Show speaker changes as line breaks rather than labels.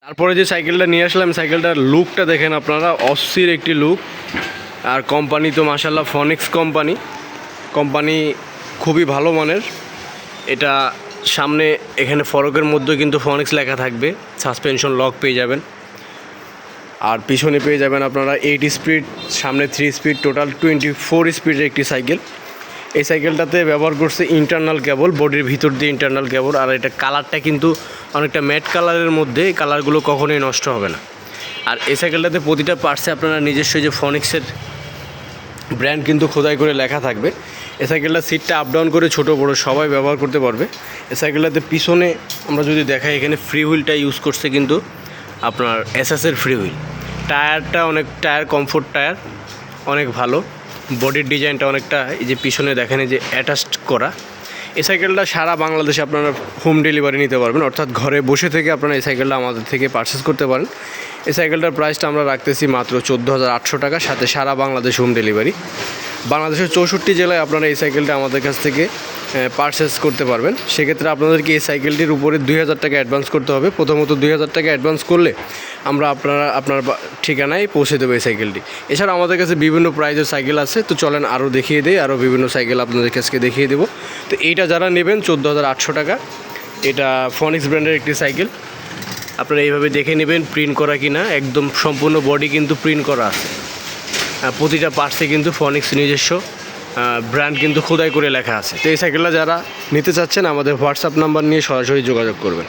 তারপরে যে সাইকেলটা নিয়ে আসলাম, সাইকেলটার লুকটা দেখেন আপনারা, অস্থির একটি লুক। আর কোম্পানি তো মাশাআল্লাহ ফনিক্স কোম্পানি খুবই ভালো মানের। এটা সামনে এখানে ফরকের মধ্যে কিন্তু ফনিক্স লেখা থাকবে, সাসপেনশন লক পেয়ে যাবেন। আর পিছনে পেয়ে যাবেন আপনারা 8 স্পিড, সামনে 3 স্পিড, টোটাল 24 স্পিডের একটি সাইকেল। এই সাইকেলটাতে ব্যবহার করছে ইন্টারনাল কেবল, বডির ভিতর দিয়ে ইন্টারনাল কেবল। আর এটা কালারটা কিন্তু অনেকটা ম্যাট কালারের মধ্যে, এই কালারগুলো কখনোই নষ্ট হবে না। আর এই সাইকেলটাতে প্রতিটা পার্টসে আপনারা নিজস্ব যে ফনিক্সের ব্র্যান্ড কিন্তু খোদাই করে লেখা থাকবে। এই সাইকেলটা সিটটা আপ ডাউন করে ছোটো বড়ো সবাই ব্যবহার করতে পারবে। এই সাইকেলটাতে পিছনে আমরা যদি দেখাই, এখানে ফ্রি হুইলটা ইউজ করছে কিন্তু আপনার এসএসের free wheel. Tyre comfort tyre অনেক ভালো। বডির ডিজাইনটা অনেকটা এই যে পিছনে দেখেন এই যে অ্যাটাচড করা। এই সাইকেলটা সারা বাংলাদেশে আপনারা হোম ডেলিভারি নিতে পারবেন, অর্থাৎ ঘরে বসে থেকে আপনারা এই সাইকেলটা আমাদের থেকে পারচেস করতে পারেন। এই সাইকেলটার প্রাইসটা আমরা রাখতেছি মাত্র 14,800 টাকা, সাথে সারা বাংলাদেশ হোম ডেলিভারি। বাংলাদেশের 64 জেলায় আপনারা এই সাইকেলটা আমাদের কাছ থেকে পারচেস করতে পারবেন। সেক্ষেত্রে আপনাদেরকে এই সাইকেলটির উপরে 2,000 টাকা অ্যাডভান্স করতে হবে। প্রথমত 2,000 টাকা অ্যাডভান্স করলে আমরা আপনার ঠিকানায় পৌঁছে দেবো এই সাইকেলটি। এছাড়া আমাদের কাছে বিভিন্ন প্রাইজের সাইকেল আছে, তো চলেন আরও দেখিয়ে দিই, আরও বিভিন্ন সাইকেল আপনাদের কাছে দেখিয়ে দেবো। তো এইটা যারা নেবেন 14,800 টাকা, এটা ফনিক্স ব্র্যান্ডের একটি সাইকেল। আপনারা এইভাবে দেখে নেবেন প্রিন্ট করা কি না, একদম সম্পূর্ণ বডি কিন্তু প্রিন্ট করা আছে। প্রতিটা পার্টসে কিন্তু ফনিক্স নিজস্ব ব্র্যান্ড কিন্তু খোদাই করে লেখা আছে। তো এই সাইকেলটা যারা নিতে চাচ্ছেন আমাদের হোয়াটসঅ্যাপ নাম্বার নিয়ে সরাসরি যোগাযোগ করবেন।